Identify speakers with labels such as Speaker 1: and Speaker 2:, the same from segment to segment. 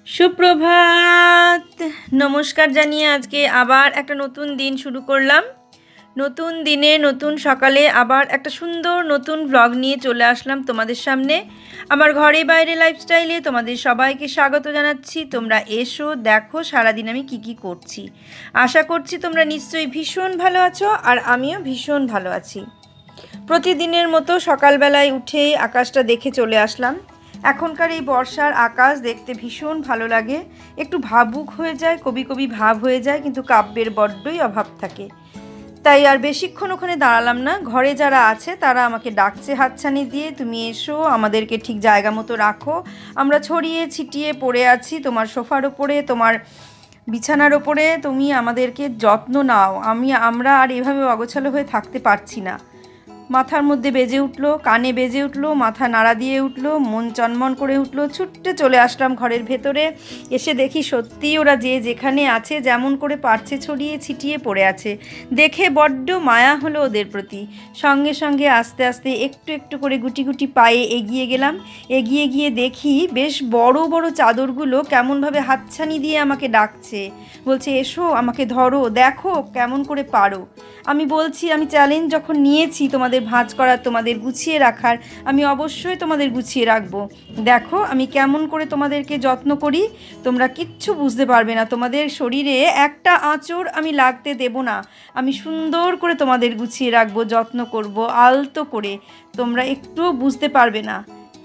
Speaker 1: সুপ্রভাত। নমস্কার জানিয়ে আজকে আবার একটা নতুন দিন শুরু করলাম। নতুন দিনে নতুন সকালে আবার একটা সুন্দর নতুন ব্লগ নিয়ে চলে আসলাম তোমাদের সামনে। আমার ঘরে বাইরে লাইফস্টাইলে তোমাদের সবাইকে স্বাগত জানাচ্ছি। তোমরা এসো, দেখো সারাদিন আমি কি করছি। আশা করছি তোমরা নিশ্চয়ই ভীষণ ভালো আছো, আর আমিও ভীষণ ভালো আছি। প্রতিদিনের মতো সকালবেলায় উঠেই আকাশটা দেখে চলে আসলাম। এখনকার এই বর্ষার আকাশ দেখতে ভীষণ ভালো লাগে। একটু ভাবুক হয়ে যায়, কবি কবি ভাব হয়ে যায়, কিন্তু কাব্যের বড্ডই অভাব থাকে। তাই আর বেশিক্ষণ ওখানে দাঁড়ালাম না। ঘরে যারা আছে তারা আমাকে ডাকছে হাতছানি দিয়ে, তুমি এসো, আমাদেরকে ঠিক জায়গা মতো রাখো। আমরা ছড়িয়ে ছিটিয়ে পড়ে আছি তোমার সোফার ওপরে, তোমার বিছানার ওপরে। তুমি আমাদেরকে যত্ন নাও। আমরা আর এভাবে অগোছালো হয়ে থাকতে পারছি না। মাথার মধ্যে বেজে উঠলো, কানে বেজে উঠলো, মাথা নাড়া দিয়ে উঠলো, মন চনমন করে উঠলো। ছুটতে চলে আসলাম ঘরের ভেতরে। এসে দেখি সত্যি ওরা যে যেখানে আছে যেমন করে পারছে ছড়িয়ে ছিটিয়ে পড়ে আছে। দেখে বড্ড মায়া হলো ওদের প্রতি। সঙ্গে সঙ্গে আস্তে আস্তে একটু একটু করে গুটি গুটি পায়ে এগিয়ে গেলাম। এগিয়ে গিয়ে দেখি বেশ বড় বড় চাদরগুলো কেমনভাবে হাতছানি দিয়ে আমাকে ডাকছে, বলছে এসো, আমাকে ধরো, দেখো কেমন করে পারো। আমি বলছি, আমি চ্যালেঞ্জ যখন নিয়েছি তোমাদের ভাঁজ করার, তোমাদের গুছিয়ে রাখার, আমি অবশ্যই তোমাদের গুছিয়ে রাখবো। দেখো আমি কেমন করে তোমাদেরকে যত্ন করি, তোমরা কিচ্ছু বুঝতে পারবে না। তোমাদের শরীরে একটা আঁচড় আমি লাগতে দেব না। আমি সুন্দর করে তোমাদের গুছিয়ে রাখবো, যত্ন করব আলতো করে। তোমরা একটুও বুঝতে পারবে না,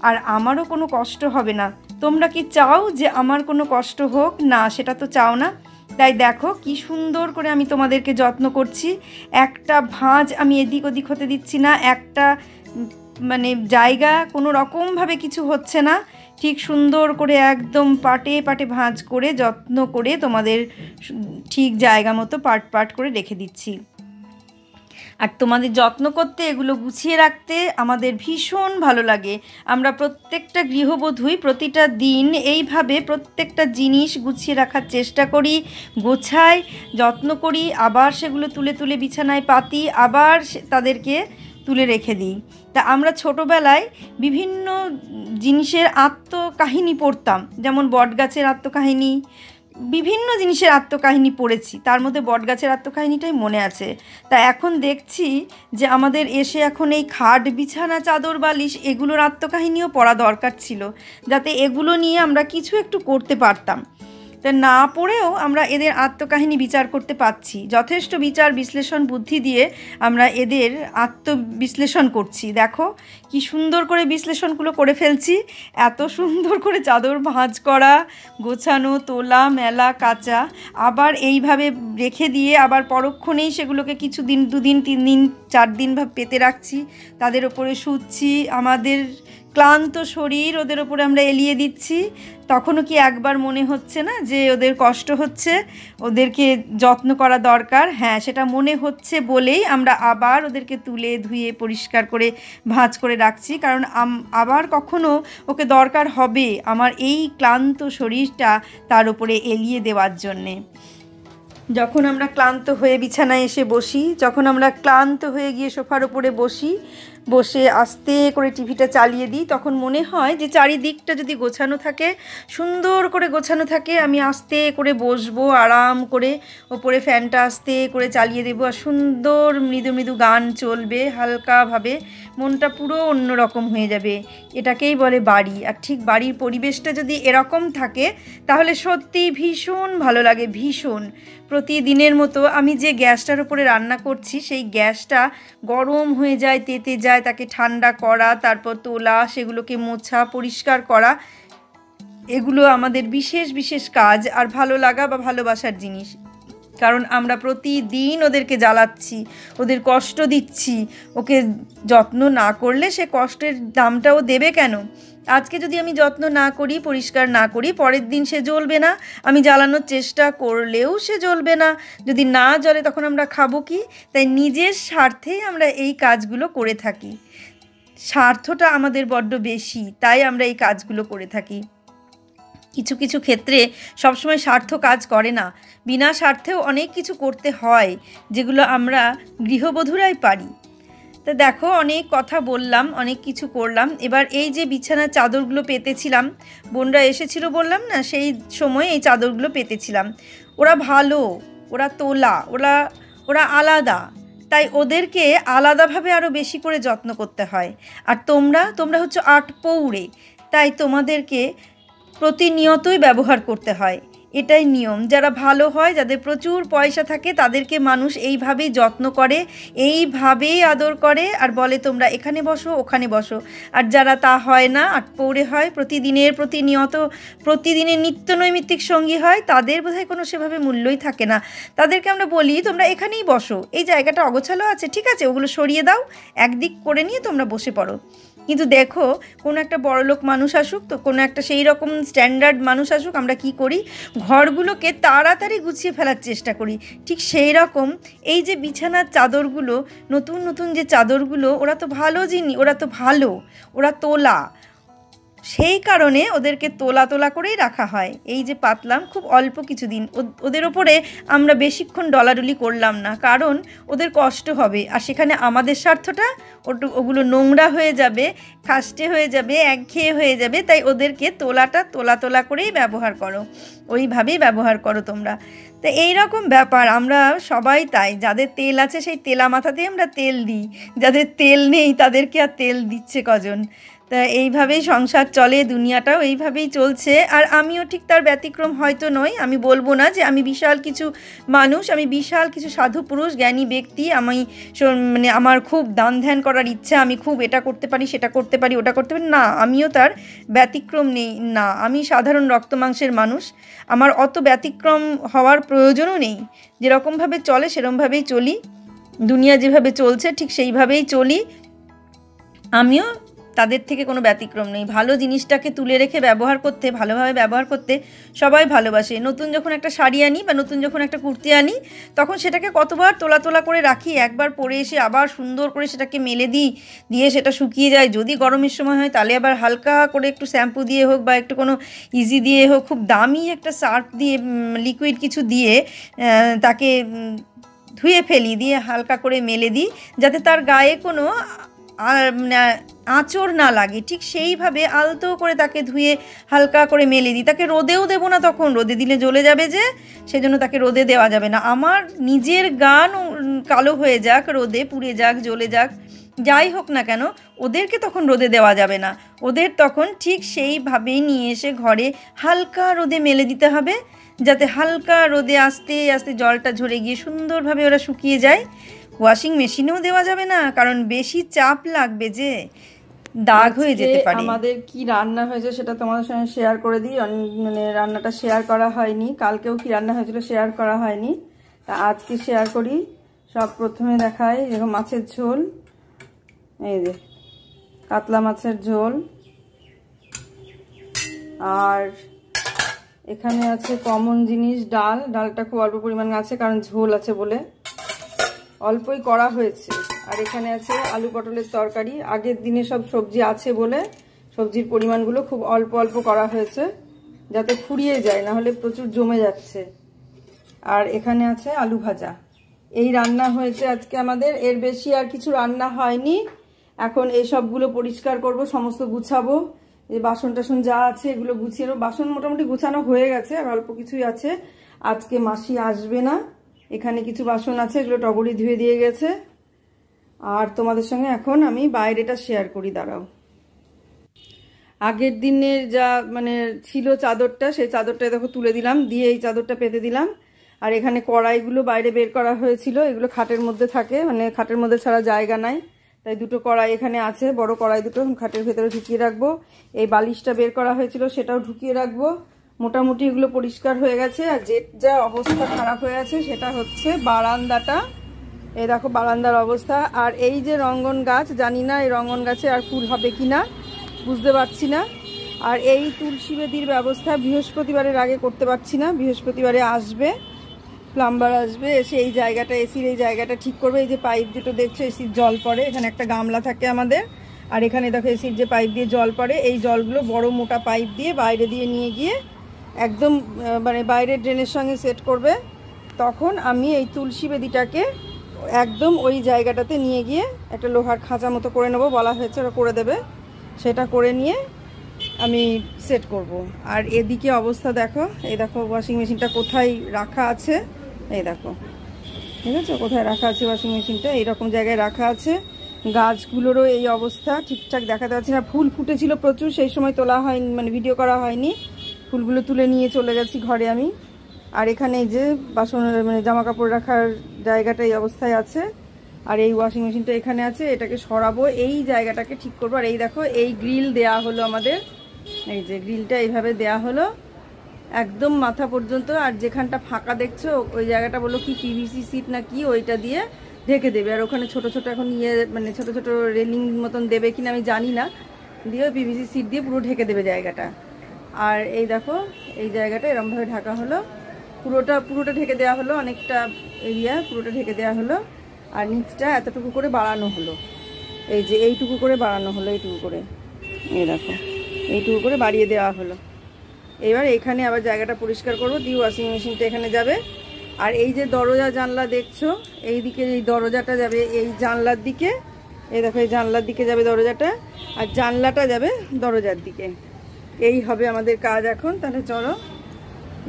Speaker 1: আর আমারও কোনো কষ্ট হবে না। তোমরা কি চাও যে আমার কোনো কষ্ট হোক? না, সেটা তো চাও না। তাই দেখো কি সুন্দর করে আমি তোমাদেরকে যত্ন করছি। একটা ভাঁজ আমি এদিক ওদিক হতে দিচ্ছি না, একটা জায়গা কোনো রকমভাবে কিছু হচ্ছে না। ঠিক সুন্দর করে একদম পাটে পাটে ভাঁজ করে যত্ন করে তোমাদের ঠিক জায়গা মতো পাট পাট করে রেখে দিচ্ছি। আর তোমাদের যত্ন করতে, এগুলো গুছিয়ে রাখতে আমাদের ভীষণ ভালো লাগে। আমরা প্রত্যেকটা গৃহবধূই প্রতিটা দিন এইভাবে প্রত্যেকটা জিনিস গুছিয়ে রাখার চেষ্টা করি, গোছাই, যত্ন করি, আবার সেগুলো তুলে তুলে বিছানায় পাতি, আবার তাদেরকে তুলে রেখে দিই। তা আমরা ছোটোবেলায় বিভিন্ন জিনিসের আত্মকাহিনী পড়তাম, যেমন বটগাছের আত্মকাহিনী, বিভিন্ন জিনিসের আত্মকাহিনী পড়েছি। তার মধ্যে বটগাছের আত্মকাহিনীটাই মনে আছে। তা এখন দেখছি যে আমাদের এসে এখন এই খাট, বিছানা, চাদর, বালিশ, এগুলোর আত্মকাহিনীও পড়া দরকার ছিল, যাতে এগুলো নিয়ে আমরা কিছু একটু করতে পারতাম। তা না পড়েও আমরা এদের আত্মকাহিনী বিচার করতে পারছি। যথেষ্ট বিচার বিশ্লেষণ বুদ্ধি দিয়ে আমরা এদের আত্মবিশ্লেষণ করছি। দেখো কি সুন্দর করে বিশ্লেষণগুলো করে ফেলছি। এত সুন্দর করে চাদর ভাঁজ করা, গোছানো, তোলা, মেলা, কাচা, আবার এইভাবে রেখে দিয়ে আবার পরক্ষণেই সেগুলোকে কিছু দিন, 2 দিন, 3 দিন, 4 দিন পেতে রাখছি, তাদের ওপরে শুচ্ছি। আমাদের ক্লান্ত শরীর ওদের ওপরে আমরা এলিয়ে দিচ্ছি। তখনও কি একবার মনে হচ্ছে না যে ওদের কষ্ট হচ্ছে, ওদেরকে যত্ন করা দরকার? হ্যাঁ, সেটা মনে হচ্ছে বলেই আমরা আবার ওদেরকে তুলে ধুয়ে পরিষ্কার করে ভাঁজ করে রাখছি। কারণ আবার কখনো ওকে দরকার হবে আমার এই ক্লান্ত শরীরটা তার উপরে এলিয়ে দেওয়ার জন্যে। যখন আমরা ক্লান্ত হয়ে বিছানায় এসে বসি, যখন আমরা ক্লান্ত হয়ে গিয়ে সোফার উপরে বসে আস্তে করে টিভিটা চালিয়ে দিই, তখন মনে হয় যে চারিদিকটা যদি গোছানো থাকে, সুন্দর করে গোছানো থাকে, আমি আস্তে করে বসবো আরাম করে, ওপরে ফ্যানটা আস্তে করে চালিয়ে দেবো, আর সুন্দর মৃদু মৃদু গান চলবে হালকাভাবে, মনটা পুরো অন্যরকম হয়ে যাবে। এটাকেই বলে বাড়ি। আর ঠিক বাড়ির পরিবেশটা যদি এরকম থাকে, তাহলে সত্যিই ভীষণ ভালো লাগে, ভীষণ। প্রতিদিনের মতো আমি যে গ্যাসটার উপরে রান্না করছি, সেই গ্যাসটা গরম হয়ে যায়, তেতে যায়, তাকে ঠান্ডা করা, তারপর তোলা, সেগুলোকে মোছা, পরিষ্কার করা, এগুলো আমাদের বিশেষ বিশেষ কাজ আর ভালো লাগা বা ভালোবাসার জিনিস। কারণ আমরা প্রতিদিন ওদেরকে জ্বালাচ্ছি, ওদের কষ্ট দিচ্ছি। ওকে যত্ন না করলে সে কষ্টের দামটাও দেবে কেন? আজকে যদি আমি যত্ন না করি, পরিষ্কার না করি, পরের দিন সে জ্বলবে না। আমি জ্বালানোর চেষ্টা করলেও সে জ্বলবে না। যদি না জ্বলে তখন আমরা খাবো কি? তাই নিজের স্বার্থেই আমরা এই কাজগুলো করে থাকি। স্বার্থটা আমাদের বড্ড বেশি, তাই আমরা এই কাজগুলো করে থাকি। কিছু কিছু ক্ষেত্রে সবসময় স্বার্থ কাজ করে না, বিনা স্বার্থেও অনেক কিছু করতে হয়, যেগুলো আমরা গৃহবধূরাই পারি। তো দেখো অনেক কথা বললাম, অনেক কিছু করলাম। এবার এই যে বিছানার চাদরগুলো পেতেছিলাম, বোনরা এসেছিল বললাম না, সেই সময় এই চাদরগুলো পেতেছিলাম। ওরা ভালো, ওরা তোলা, ওরা ওরা আলাদা, তাই ওদেরকে আলাদাভাবে আরও বেশি করে যত্ন করতে হয়। আর তোমরা হচ্ছে আটপৌরে, তাই তোমাদেরকে প্রতিনিয়তই ব্যবহার করতে হয়, এটাই নিয়ম। যারা ভালো হয়, যাদের প্রচুর পয়সা থাকে, তাদেরকে মানুষ এইভাবেই যত্ন করে, এইভাবেই আদর করে, আর বলে তোমরা এখানে বসো, ওখানে বসো। আর যারা তা হয় না, আটপৌরে হয়, প্রতিদিনের নিত্য নৈমিত্তিক সঙ্গী হয়, তাদের বোধহয় কোনো সেভাবে মূল্যই থাকে না। তাদেরকে আমরা বলি তোমরা এখানেই বসো, এই জায়গাটা অগোছালো আছে, ঠিক আছে, ওগুলো সরিয়ে দাও, একদিক করে নিয়ে তোমরা বসে পড়ো। কিন্তু দেখো, কোনো একটা বড়লোক মানুষ আসুক, তো কোনো একটা সেই রকম স্ট্যান্ডার্ড মানুষ আসুক, আমরা কি করি, ঘরগুলোকে তাড়াতাড়ি গুছিয়ে ফেলার চেষ্টা করি। ঠিক সেই রকম এই যে বিছানার চাদরগুলো, নতুন নতুন যে চাদরগুলো, ওরা তো ভালো জিনিস, ওরা তোলা, সেই কারণে ওদেরকে তোলা তোলা করেই রাখা হয়। এই যে পাতলাম খুব অল্প কিছুদিন, ওদের ওপরে আমরা বেশিক্ষণ ডলাডলি করলাম না, কারণ ওদের কষ্ট হবে, আর সেখানে আমাদের স্বার্থটা ওগুলো নোংরা হয়ে যাবে, খাস্টে হয়ে যাবে, একঘেয়ে হয়ে যাবে। তাই ওদেরকে তোলা তোলা করেই ব্যবহার করো, ওইভাবেই ব্যবহার করো তোমরা। তো এইরকম ব্যাপার, আমরা সবাই তাই। যাদের তেল আছে সেই তেলা মাথাতেই আমরা তেল দিই, যাদের তেল নেই তাদেরকে আর তেল দিচ্ছে কজন। তা এইভাবেই সংসার চলে, দুনিয়াটাও এইভাবেই চলছে। আর আমিও ঠিক তার ব্যতিক্রম হয়তো নই। আমি বলবো না যে আমি বিশাল কিছু মানুষ, আমি বিশাল কিছু সাধু পুরুষ, জ্ঞানী ব্যক্তি, আমি মানে আমার খুব দান ধ্যান করার ইচ্ছা, আমি খুব এটা করতে পারি, সেটা করতে পারি, ওটা করতে পারি, না, আমিও তার ব্যতিক্রম নেই। না, আমি সাধারণ রক্ত মাংসের মানুষ, আমার অত ব্যতিক্রম হওয়ার প্রয়োজনও নেই। যেরকমভাবে চলে সেরকমভাবেই চলি, দুনিয়া যেভাবে চলছে ঠিক সেইভাবেই চলি। আমিও তাদের থেকে কোনো ব্যতিক্রম নেই। ভালো জিনিসটাকে তুলে রেখে ব্যবহার করতে, ভালোভাবে ব্যবহার করতে সবাই ভালোবাসে। নতুন যখন একটা শাড়ি আনি বা নতুন যখন একটা কুর্তি আনি, তখন সেটাকে কতবার তোলা তোলা করে রাখি, একবার পরে এসে আবার সুন্দর করে সেটাকে মেলে দিয়ে সেটা শুকিয়ে যায়। যদি গরমের সময় হয় তাহলে আবার হালকা করে একটু শ্যাম্পু দিয়ে হোক বা একটু কোনো ইজি দিয়ে হোক, খুব দামি একটা সার্ফ দিয়ে, লিকুইড কিছু দিয়ে তাকে ধুয়ে ফেলি, দিয়ে হালকা করে মেলে দিই, যাতে তার গায়ে কোনো আঁচড় না লাগে। ঠিক সেইভাবে আলতো করে তাকে ধুয়ে হালকা করে মেলে দিই। তাকে রোদেও দেবো না, তখন রোদে দিলে জ্বলে যাবে, যে সেজন্য তাকে রোদে দেওয়া যাবে না। আমার নিজের গান কালো হয়ে যাক, রোদে পুড়ে যাক, জ্বলে যাক, যাই হোক না কেন, ওদেরকে তখন রোদে দেওয়া যাবে না। ওদের তখন ঠিক সেইভাবেই নিয়ে এসে ঘরে হালকা রোদে মেলে দিতে হবে, যাতে হালকা রোদে আস্তে আস্তে জলটা ঝরে গিয়ে সুন্দরভাবে ওরা শুকিয়ে যায়। ওয়াশিং মেশিনেও দেওয়া যাবে না, কারণ বেশি চাপ লাগবে, যে দাগ হয়ে যেতে পারে। আমাদের কি রান্না হয়েছে সেটা তোমাদের সঙ্গে শেয়ার করে দিই। মানে রান্নাটা শেয়ার করা হয়নি, কালকেও কি রান্না হয়েছিল শেয়ার করা হয়নি, তা আজকে শেয়ার করি। সব প্রথমে দেখাই, এরকম মাছের ঝোল, এই যে কাতলা মাছের ঝোল, আর এখানে আছে কমন জিনিস ডালটা খুব অল্প পরিমাণ আছে, কারণ ঝোল আছে বলে অল্পই করা হয়েছে। আর এখানে আছে আলু পটলের তরকারি, আগের দিনে সব সবজি আছে বলে সবজির পরিমাণগুলো খুব অল্প অল্প করা হয়েছে, যাতে ফুরিয়ে যায়, না হলে প্রচুর জমে যাচ্ছে। আর এখানে আছে আলু ভাজা। এই রান্না হয়েছে আজকে আমাদের, এর বেশি আর কিছু রান্না হয়নি। এখন এই সবগুলো পরিষ্কার করব, সমস্ত গুছাবো, এই বাসন টাসন যা আছে এগুলো গুছিয়ে নেবো। বাসন মোটামুটি গুছানো হয়ে গেছে, আর অল্প কিছুই আছে। আজকে মাসি আসবে না, এখানে কিছু বাসন আছে, এগুলো টগরি ধুয়ে দিয়ে গেছে। আর তোমাদের সঙ্গে এখন আমি বাইরেটা শেয়ার করি, দাঁড়াও। আগের দিনের যা মানে ছিল চাদরটা, সেই চাদরটা দেখো তুলে দিলাম, দিয়ে এই চাদরটা পেতে দিলাম। আর এখানে কড়াইগুলো বাইরে বের করা হয়েছিল, এগুলো খাটের মধ্যে থাকে, মানে খাটের মধ্যে ছাড়া জায়গা নাই, তাই দুটো কড়াই এখানে আছে, বড় কড়াই দুটো খাটের ভেতরে ঢুকিয়ে রাখবো। এই বালিশটা বের করা হয়েছিল সেটাও ঢুকিয়ে রাখবো। মোটামুটি এগুলো পরিষ্কার হয়ে গেছে। আর যা অবস্থা খারাপ হয়ে আছে সেটা হচ্ছে বারান্দাটা, এই দেখো বারান্দার অবস্থা। আর এই যে রঙ্গন গাছ, জানি না এই রঙ্গন গাছে আর ফুল হবে কিনা, বুঝতে পারছি না। আর এই তুলসী বেদির ব্যবস্থা বৃহস্পতিবারের আগে করতে পারছি না, বৃহস্পতিবারে আসবে প্লাম্বার, আসবে, এসে এই জায়গাটা, এসির এই জায়গাটা ঠিক করবে। এই যে পাইপ দুটো দেখছো, এসির জল পড়ে, এখানে একটা গামলা থাকে আমাদের, আর এখানে দেখো এসির যে পাইপ দিয়ে জল পড়ে, এই জলগুলো বড় মোটা পাইপ দিয়ে বাইরে দিয়ে নিয়ে গিয়ে একদম মানে বাইরের ড্রেনের সঙ্গে সেট করবে। তখন আমি এই তুলসী বেদিটাকে একদম ওই জায়গাটাতে নিয়ে গিয়ে একটা লোহার খাঁচা মতো করে নেবো, বলা হয়েছে ওরা করে দেবে, সেটা করে নিয়ে আমি সেট করব। আর এদিকে অবস্থা দেখো, এই দেখো ওয়াশিং মেশিনটা কোথায় রাখা আছে, এই দেখো, ঠিক আছে, কোথায় রাখা আছে ওয়াশিং মেশিনটা, এইরকম জায়গায় রাখা আছে। গাছগুলোরও এই অবস্থা, ঠিকঠাক দেখাতে পারছি না। ফুল ফুটেছিল প্রচুর, সেই সময় তোলা হয়নি, মানে ভিডিও করা হয়নি। ফুলগুলো তুলে নিয়ে চলে গেছি ঘরে আমি। আর এখানে এই যে বাসন, মানে জামা কাপড় রাখার জায়গাটা এই অবস্থায় আছে। আর এই ওয়াশিং মেশিনটা এখানে আছে, এটাকে সরাবো, এই জায়গাটাকে ঠিক করবো। আর এই দেখো এই গ্রিল দেয়া হলো আমাদের, এই যে গ্রিলটা এইভাবে দেয়া হলো একদম মাথা পর্যন্ত। আর যেখানটা ফাঁকা দেখছো ওই জায়গাটা বললো কি পিভিসি সিট না কি, ওইটা দিয়ে ঢেকে দেবে। আর ওখানে ছোট ছোট এখন মানে ছোট ছোট রেলিং মতন দেবে কিনা আমি জানি না, দিয়ে পিভিসি সিট দিয়ে পুরো ঢেকে দেবে জায়গাটা। আর এই দেখো এই জায়গাটা এরমভাবে ঢাকা হলো, পুরোটা ঢেকে দেওয়া হলো, অনেকটা এরিয়া পুরোটা ঢেকে দেওয়া হলো। আর নিচটা এতটুকু করে বাড়ানো হলো, এই যে এইটুকু করে বাড়ানো হলো, এইটুকু করে, এই দেখো এইটুকু করে বাড়িয়ে দেওয়া হলো। এবার এখানে আবার জায়গাটা পরিষ্কার করবো, দিয়ে ওয়াশিং মেশিনটা এখানে যাবে। আর এই যে দরজা জানলা দেখছো, এই দিকে এই দরজাটা যাবে এই জানলার দিকে, এই দেখো এই জানলার দিকে যাবে দরজাটা, আর জানলাটা যাবে দরজার দিকে। এই হবে আমাদের কাজ এখন। তাহলে চলো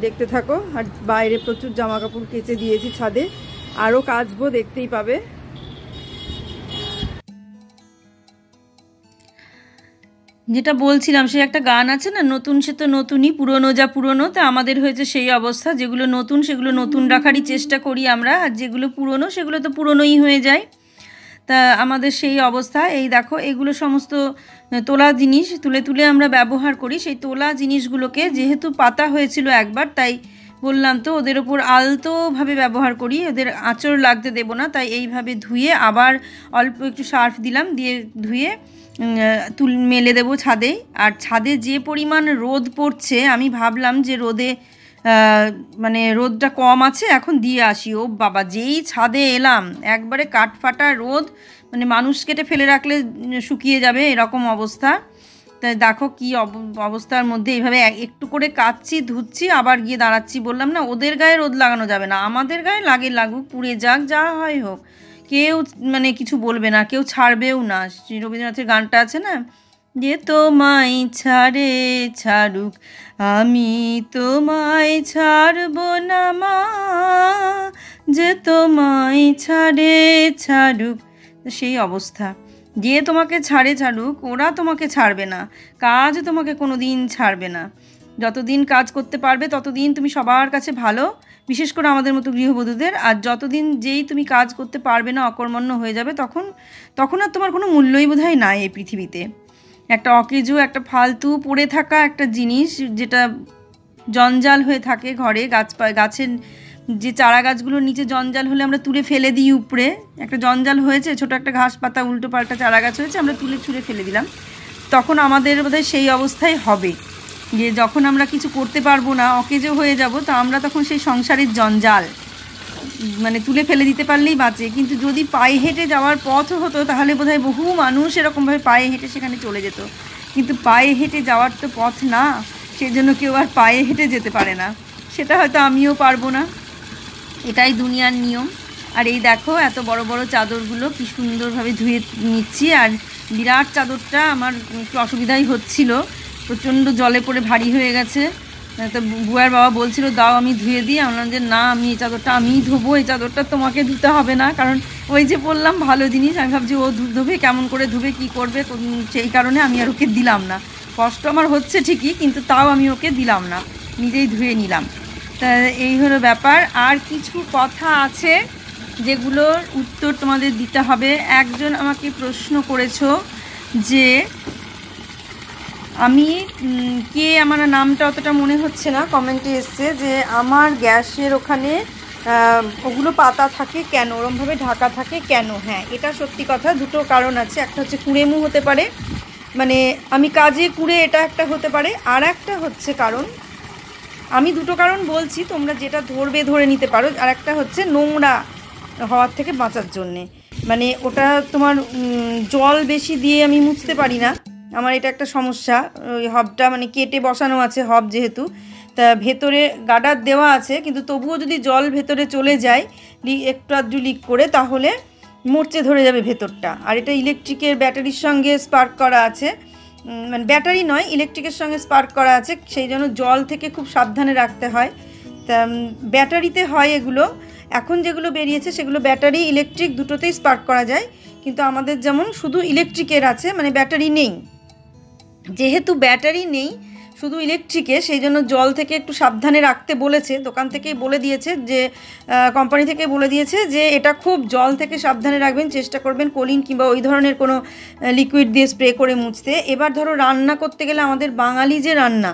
Speaker 1: দেখতে থাকো। আর বাইরে প্রচুর জামা কাপড় কেচে দিয়েছি ছাদে, আরও কাচবো, দেখতেই পাবে। যেটা বলছিলাম, সে একটা গান আছে না, নতুন সে তো নতুনই, পুরনো যা পুরনো। তা আমাদের হয়েছে সেই অবস্থা, যেগুলো নতুন সেগুলো নতুন রাখারই চেষ্টা করি আমরা, আর যেগুলো পুরনো সেগুলো তো পুরনোই হয়ে যায়। তা আমাদের সেই অবস্থা। এই দেখো এগুলো সমস্ত তোলা জিনিস, তুলে তুলে আমরা ব্যবহার করি। সেই তোলা জিনিসগুলোকে যেহেতু পাতা হয়েছিল একবার, তাই বললাম তো ওদের ওপর আলতোভাবে ব্যবহার করি, ওদের আঁচড় লাগতে দেবো না। তাই এইভাবে ধুয়ে আবার অল্প একটু সার্ফ দিলাম, দিয়ে ধুয়ে মেলে দেবো ছাদে। আর ছাদে যে পরিমাণ রোদ পড়ছে, আমি ভাবলাম যে রোদে মানে রোদটা কম আছে, এখন দিয়ে আসি। ও বাবা, যেই ছাদে এলাম একবারে কাঠফাটা রোদ, মানে মানুষ কেটে ফেলে রাখলে শুকিয়ে যাবে এরকম অবস্থা। তাই দেখো কি অবস্থার মধ্যে এইভাবে একটু করে কাচ্ছি, ধুচ্ছি, আবার গিয়ে দাঁড়াচ্ছি। বললাম না, ওদের গায়ে রোদ লাগানো যাবে না, আমাদের গায়ে লাগুক, পুড়ে যাক, যা হয় হোক, কেউ মানে কিছু বলবে না, কেউ ছাড়বেও না। শ্রী রবীন্দ্রনাথের গানটা আছে না, যে তোমায় ছাড়ে ছাড়ুক আমি তোমায় ছাড়ব না মা, যে তোমায় ছাড়ে ছাড়ুক। সেই অবস্থা, যে তোমাকে ছাড়ুক, ওরা তোমাকে ছাড়বে না, কাজ তোমাকে কোনো দিন ছাড়বে না। যতদিন কাজ করতে পারবে ততদিন তুমি সবার কাছে ভালো, বিশেষ করে আমাদের মতো গৃহবধূদের। আর যতদিন যেই তুমি কাজ করতে পারবে না, অকর্মণ্য হয়ে যাবে, তখন আর তোমার কোনো মূল্যই বোধহয় নাই এই পৃথিবীতে। একটা অকেজো, একটা ফালতু পড়ে থাকা একটা জিনিস, যেটা জঞ্জাল হয়ে থাকে ঘরে, গাছের যে চারা গাছগুলোর নিচে জঞ্জাল হলে আমরা তুলে ফেলে দিই উপরে, একটা জঞ্জাল হয়েছে, ছোটো একটা ঘাস পাতা উল্টো পাল্টা চারা গাছ হয়েছে, আমরা তুলে ছুঁড়ে ফেলে দিলাম। তখন আমাদের বোধহয় সেই অবস্থাই হবে, যে যখন আমরা কিছু করতে পারবো না, অকেজো হয়ে যাব, তো আমরা তখন সেই সংসারের জঞ্জাল মানে তুলে ফেলে দিতে পারলেই বাঁচে। কিন্তু যদি পায়ে হেঁটে যাওয়ার পথ হতো, তাহলে বোধহয় বহু মানুষ এরকমভাবে পায়ে হেঁটে সেখানে চলে যেত। কিন্তু পায়ে হেঁটে যাওয়ার তো পথ না, সেজন্য কেউ আর পায়ে হেঁটে যেতে পারে না। সেটা হয়তো আমিও পারবো না, এটাই দুনিয়ার নিয়ম। আর এই দেখো এত বড় বড় চাদরগুলো কি সুন্দরভাবে ধুয়ে নিচ্ছি। আর বিরাট চাদরটা আমার একটু অসুবিধাই হচ্ছিল, প্রচণ্ড জলে পড়ে ভারী হয়ে গেছে। তো বুয়ার বাবা বলছিল দাও আমি ধুয়ে দিই, আমি বললাম যে না, আমি এই চাদরটা আমিই ধোবো, এই চাদরটা তোমাকে ধুতে হবে না। কারণ ওই যে বললাম ভালো জিনিস, আমি ভাবছি ও ধুবে, কেমন করে ধুবে, কী করবে, সেই কারণে আমি আর ওকে দিলাম না। কষ্ট আমার হচ্ছে ঠিকই, কিন্তু তাও আমি ওকে দিলাম না, নিজেই ধুয়ে নিলাম। তা এই হলো ব্যাপার। আর কিছু কথা আছে যেগুলোর উত্তর তোমাদের দিতে হবে। একজন আমাকে প্রশ্ন করেছো যে আমি কে, আমার নামটা অতটা মনে হচ্ছে না, কমেন্টে এসছে যে আমার গ্যাসের ওখানে ওগুলো পাতা থাকে কেন, ওরমভাবে ঢাকা থাকে কেন। হ্যাঁ, এটা সত্যি কথা, দুটো কারণ আছে। একটা হচ্ছে কুঁড়েমু হতে পারে, মানে আমি কাজে কুঁড়ে, এটা একটা হতে পারে। আর একটা হচ্ছে কারণ, আমি দুটো কারণ বলছি, তোমরা যেটা ধরে নিতে পারো। আর একটা হচ্ছে নোংরা হওয়ার থেকে বাঁচার জন্যে, মানে ওটা তোমার জল বেশি দিয়ে আমি মুছতে পারি না, আমার এটা একটা সমস্যা। ওই হবটা মানে কেটে বসানো আছে হব যেহেতু, তা ভেতরে গার্ডার দেওয়া আছে, কিন্তু তবুও যদি জল ভেতরে চলে যায় একটু আধটু লিক করে, তাহলে মরচে ধরে যাবে ভেতরটা। আর এটা ইলেকট্রিকের ব্যাটারির সঙ্গে স্পার্ক করা আছে, মানে ব্যাটারি নয়, ইলেকট্রিকের সঙ্গে স্পার্ক করা আছে, সেই জন্য জল থেকে খুব সাবধানে রাখতে হয়। তা ব্যাটারিতে হয় এগুলো, এখন যেগুলো বেরিয়েছে সেগুলো ব্যাটারি ইলেকট্রিক দুটোতেই স্পার্ক করা যায়, কিন্তু আমাদের যেমন শুধু ইলেকট্রিকের আছে, মানে ব্যাটারি নেই। যেহেতু ব্যাটারি নেই, শুধু ইলেকট্রিকে, সেই জন্য জল থেকে একটু সাবধানে রাখতে বলেছে, দোকান থেকেই বলে দিয়েছে, যে কোম্পানি থেকে বলে দিয়েছে যে এটা খুব জল থেকে সাবধানে রাখবেন, চেষ্টা করবেন কোলিন কিংবা ওই ধরনের কোনো লিকুইড দিয়ে স্প্রে করে মুছতে। এবার ধরো রান্না করতে গেলে, আমাদের বাঙালি যে রান্না,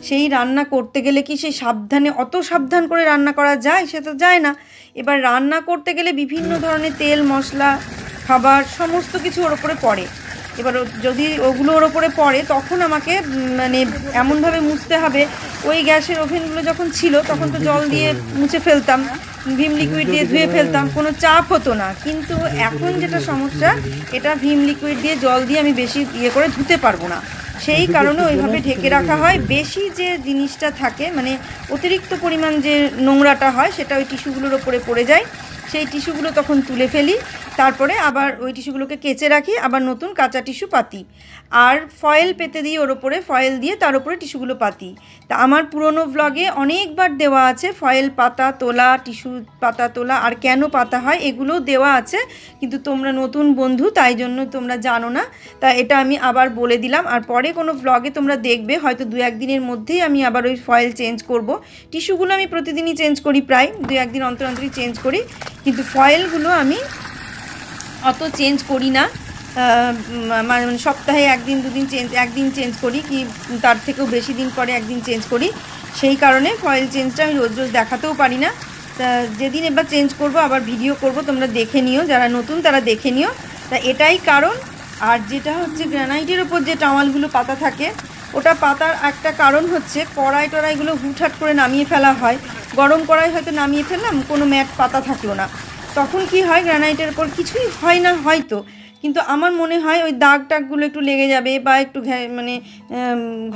Speaker 1: সেই রান্না করতে গেলে কি সেই সাবধানে, অত সাবধান করে রান্না করা যায়? সে তো যায় না। এবার রান্না করতে গেলে বিভিন্ন ধরনের তেল মশলা খাবার সমস্ত কিছু ওর ওপরে পড়ে। এবার যদি ওগুলো ওর ওপরে পড়ে, তখন আমাকে মানে এমনভাবে মুছতে হবে, ওই গ্যাসের ওভেনগুলো যখন ছিল তখন তো জল দিয়ে মুছে ফেলতাম, ভিম লিকুইড দিয়ে ধুয়ে ফেলতাম, কোনো চাপ হতো না। কিন্তু এখন যেটা সমস্যা, এটা ভিম লিকুইড দিয়ে জল দিয়ে আমি বেশি করে ধুতে পারবো না, সেই কারণে ওইভাবে ঢেকে রাখা হয়। বেশি যে জিনিসটা থাকে, মানে অতিরিক্ত পরিমাণ যে নোংরাটা হয়, সেটা ওই টিস্যুগুলোর ওপরে পড়ে যায়, সেই টিস্যুগুলো তখন তুলে ফেলি, তারপরে আবার ওই টিস্যুগুলোকে কেচে রাখি, আবার নতুন কাঁচা টিস্যু পাতি, আর ফয়েল পেতে দিই ওর ওপরে, ফয়েল দিয়ে তার উপরে টিস্যুগুলো পাতি। তা আমার পুরনো ব্লগে অনেকবার দেওয়া আছে ফয়েল পাতা তোলা, টিস্যু পাতা তোলা, আর কেন পাতা হয় এগুলোও দেওয়া আছে, কিন্তু তোমরা নতুন বন্ধু তাই জন্য তোমরা জানো না, তা এটা আমি আবার বলে দিলাম। আর পরে কোনো ব্লগে তোমরা দেখবে, হয়তো 2-1 দিনের মধ্যেই আমি আবার ওই ফয়েল চেঞ্জ করব। টিস্যুগুলো আমি প্রতিদিনই চেঞ্জ করি, প্রায় 2-1 দিন অন্তর অন্তরই চেঞ্জ করি, কিন্তু ফয়েলগুলো আমি অত চেঞ্জ করি না, মানে সপ্তাহে 1-2 দিন চেঞ্জ, একদিন চেঞ্জ করি, কি তার থেকেও বেশি দিন পরে একদিন চেঞ্জ করি। সেই কারণে ফয়েল চেঞ্জটা আমি রোজ রোজ দেখাতেও পারি না। তা যেদিন এবার চেঞ্জ করব আবার ভিডিও করব, তোমরা দেখে নিও, যারা নতুন তারা দেখে নিও। তা এটাই কারণ। আর যেটা হচ্ছে গ্রানাইটের ওপর যে টাওয়ালগুলো পাতা থাকে, ওটা পাতার একটা কারণ হচ্ছে কড়াই টড়াইগুলো হুটহাট করে নামিয়ে ফেলা হয়, গরম কড়াই হয়তো নামিয়ে ফেললাম, কোনো ম্যাট পাতা থাকলো না, তখন কি হয়, গ্রানাইটের ওপর কিছুই হয় না হয়তো, কিন্তু আমার মনে হয় ওই দাগ টাগগুলো একটু লেগে যাবে, বা একটু মানে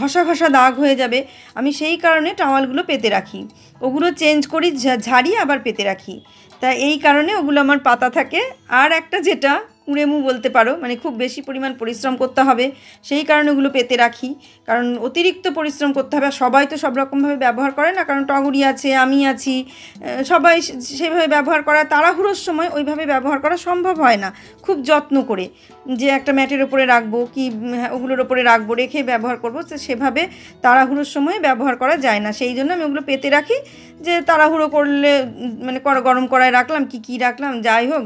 Speaker 1: ঘষা ঘষা দাগ হয়ে যাবে। আমি সেই কারণে টাওয়ালগুলো পেতে রাখি, ওগুলো চেঞ্জ করি, ঝাড়িয়ে আবার পেতে রাখি। তা এই কারণে ওগুলো আমার পাতা থাকে। আর একটা যেটা কুঁড়েমু বলতে পারো, মানে খুব বেশি পরিমাণ পরিশ্রম করতে হবে, সেই কারণে ওগুলো পেতে রাখি, কারণ অতিরিক্ত পরিশ্রম করতে হবে। সবাই তো সব রকমভাবে ব্যবহার করে না, কারণ টগরি আছে, আমি আছি, সবাই সেভাবে ব্যবহার করা, তাড়াহুড়োর সময় ওইভাবে ব্যবহার করা সম্ভব হয় না খুব যত্ন করে, যে একটা ম্যাটের ওপরে রাখবো কি ওগুলোর ওপরে রাখবো, রেখে ব্যবহার করবো, সেভাবে তাড়াহুড়োর সময় ব্যবহার করা যায় না। সেই জন্য আমি ওগুলো পেতে রাখি, যে তাড়াহুড়ো করলে মানে গরম কড়াই রাখলাম কি রাখলাম, যাই হোক,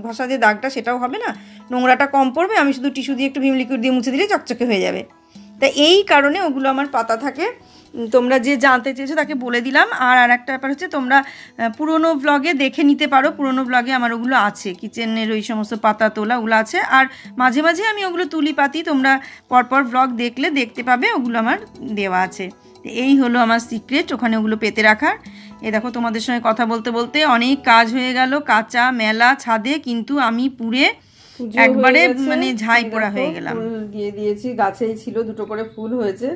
Speaker 1: ঘষা যে দাগটা সেটাও হবে না, নোংরাটা কম পড়বে, আমি শুধু টিস্যু দিয়ে একটু ভিম লিকুইড দিয়ে মুছে দিলে চকচকে হয়ে যাবে। তা এই কারণে ওগুলো আমার পাতা থাকে। তোমরা যে জানতে চেয়েছো তাকে বলে দিলাম। আর একটা ব্যাপার হচ্ছে, তোমরা পুরনো ব্লগে দেখে নিতে পারো, পুরনো ব্লগে আমার ওগুলো আছে, কিচেনের ওই সমস্ত পাতা তোলা ওগুলো আছে, আর মাঝে মাঝে আমি ওগুলো তুলি পাতি, তোমরা পরপর ব্লগ দেখলে দেখতে পাবে, ওগুলো আমার দেওয়া আছে। এই হলো আমার সিক্রেট ওখানে ওগুলো পেতে রাখার। এ দেখো, তোমাদের সঙ্গে কথা বলতে বলতে অনেক কাজ হয়ে গেল, কাঁচা মেলা ছাদে, কিন্তু আমি পুরে একবারে মানে ঝাই পোড়া হয়ে গেলাম। ফুল দিয়ে দিয়েছি, গাছেই ছিল, 2টো করে ফুল হয়েছে,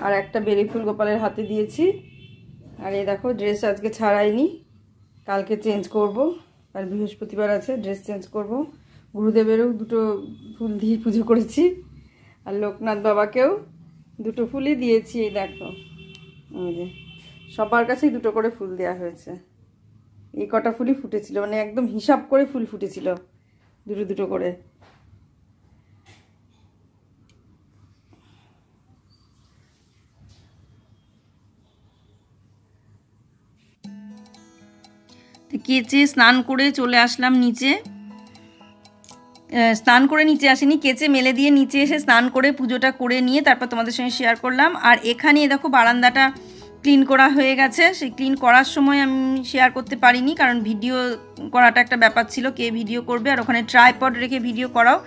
Speaker 1: আর একটা বেলি ফুল গোপালের হাতে দিয়েছি। আর এই দেখো, ড্রেস আজকে ছাড়াইনি, কালকে চেঞ্জ করব, আর বৃহস্পতিবার আছে, ড্রেস চেঞ্জ করব। গুরুদেবেরও 2টো ফুল দিয়ে পুজো করেছি, আর লোকনাথ বাবাকেও 2টো ফুলই দিয়েছি। এই দেখো, এই যে সবার কাছেই 2টো করে ফুল দেওয়া হয়েছে। এই কটা ফুলই ফুটেছিল, মানে একদম হিসাব করে ফুল ফুটেছিল, 2টো করে। কেচে স্নান করে চলে আসলাম নিচে, স্নান করে নিচে আসিনি, কেচে মেলে দিয়ে নিচে এসে স্নান করে পুজোটা করে নিয়ে তারপর তোমাদের সঙ্গে শেয়ার করলাম। আর এখানে দেখো বারান্দাটা ক্লিন করা হয়ে গেছে। সেই ক্লিন করার সময় আমি শেয়ার করতে পারিনি, কারণ ভিডিও করাটা একটা ব্যাপার ছিল, কে ভিডিও করবে, আর ওখানে ট্রাইপড রেখে ভিডিও করাও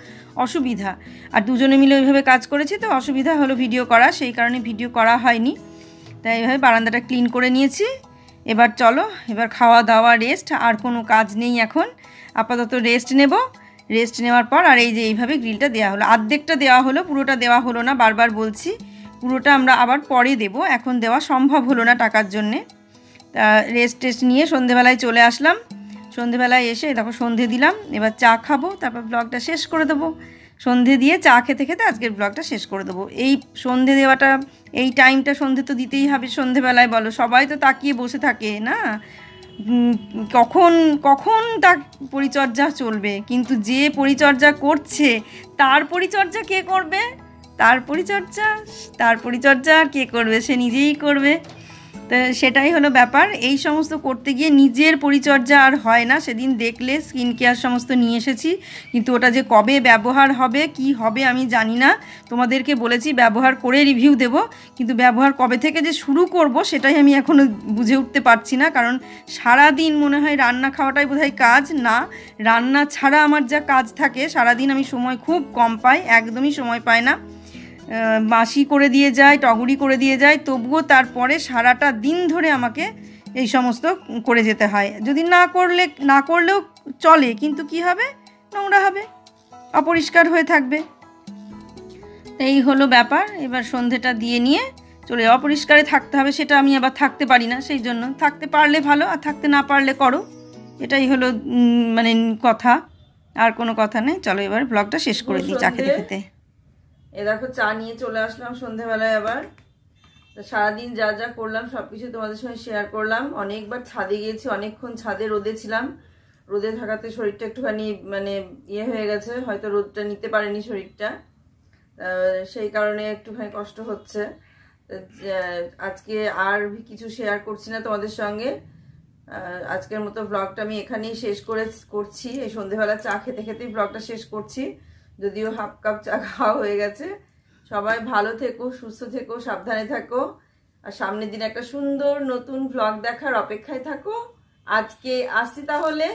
Speaker 1: অসুবিধা, আর দুজনে মিলে ওইভাবে কাজ করেছি, তো অসুবিধা হলো ভিডিও করা, সেই কারণে ভিডিও করা হয়নি। তাই এইভাবে বারান্দাটা ক্লিন করে নিয়েছি। এবার চলো, এবার খাওয়া দাওয়া, রেস্ট, আর কোনো কাজ নেই এখন, আপাতত রেস্ট নেব। রেস্ট নেওয়ার পর আর এই যে এইভাবে গ্রিলটা দেওয়া হলো, অর্ধেকটা দেওয়া হলো, পুরোটা দেওয়া হলো না, বারবার বলছি, পুরোটা আমরা আবার পরে দেব, এখন দেওয়া সম্ভব হলো না টাকার জন্যে। তা রেস্ট টেস্ট নিয়ে সন্ধেবেলায় চলে আসলাম। সন্ধেবেলায় এসে দেখো সন্ধে দিলাম, এবার চা খাবো, তারপর ব্লগটা শেষ করে দেবো। সন্ধে দিয়ে চা খেতে খেতে আজকের ব্লগটা শেষ করে দেবো। এই সন্ধে দেওয়াটা, এই টাইমটা সন্ধে তো দিতেই হবে সন্ধেবেলায়, বলো সবাই তো তাকিয়ে বসে থাকে না কখন কখন তার পরিচর্যা চলবে, কিন্তু যে পরিচর্যা করছে তার পরিচর্যা কে করবে? তার পরিচর্যা আর কে করবে? সে নিজেই করবে। তো সেটাই হলো ব্যাপার। এই সমস্ত করতে গিয়ে নিজের পরিচর্যা আর হয় না। সেদিন দেখলে স্কিন কেয়ার সমস্ত নিয়ে এসেছি, কিন্তু ওটা যে কবে ব্যবহার হবে কি হবে আমি জানি না। তোমাদেরকে বলেছি ব্যবহার করে রিভিউ দেব, কিন্তু ব্যবহার কবে থেকে যে শুরু করব সেটাই আমি এখনও বুঝে উঠতে পারছি না। কারণ সারাদিন মনে হয় রান্না খাওয়াটাই বোধহয় কাজ না, রান্না ছাড়া আমার যা কাজ থাকে সারাদিন আমি সময় খুব কম পাই, একদমই সময় পাই না। মাসি করে দিয়ে যায়, টগরি করে দিয়ে যায়, তবুও তারপরে সারাটা দিন ধরে আমাকে এই সমস্ত করে যেতে হয়। যদি না করলেও চলে, কিন্তু কি হবে? নোংরা হবে, অপরিষ্কার হয়ে থাকবে। এই হলো ব্যাপার। এবার সন্ধেটা দিয়ে নিয়ে চলে অপরিষ্কারে থাকতে হবে, সেটা আমি আবার থাকতে পারি না। সেই জন্য থাকতে পারলে ভালো, আর থাকতে না পারলে করো, এটাই হলো মানে কথা, আর কোনো কথা নেই। চলো এবার ব্লগটা শেষ করে দিই চা খেতে খেতে। এ দেখো চা নিয়ে চলে আসলাম সন্ধেবেলায় আবার। সারাদিন যা যা করলাম সব কিছু তোমাদের সঙ্গে শেয়ার করলাম। অনেকবার ছাদে গিয়েছি, অনেকক্ষণ ছাদে রোদে ছিলাম। রোদে থাকাতে শরীরটা একটুখানি মানে ইয়ে হয়ে গেছে, হয়তো রোদটা নিতে পারেনি শরীরটা, সেই কারণে একটুখানি কষ্ট হচ্ছে। আজকে আর কিছু শেয়ার করছি না তোমাদের সঙ্গে। আজকের মতো ব্লগটা আমি এখানেই শেষ করছি। এই সন্ধেবেলা চা খেতে খেতেই ব্লগটা শেষ করছি, যদিও হাফ কাপ চা খাওয়া হয়ে গেছে। সবাই ভালো থেকো, সুস্থ থেকো, সাবধানে থাকো, আর সামনের দিন একটা সুন্দর নতুন ব্লগ দেখার অপেক্ষায় থাকো। আজকে আসছি তাহলে।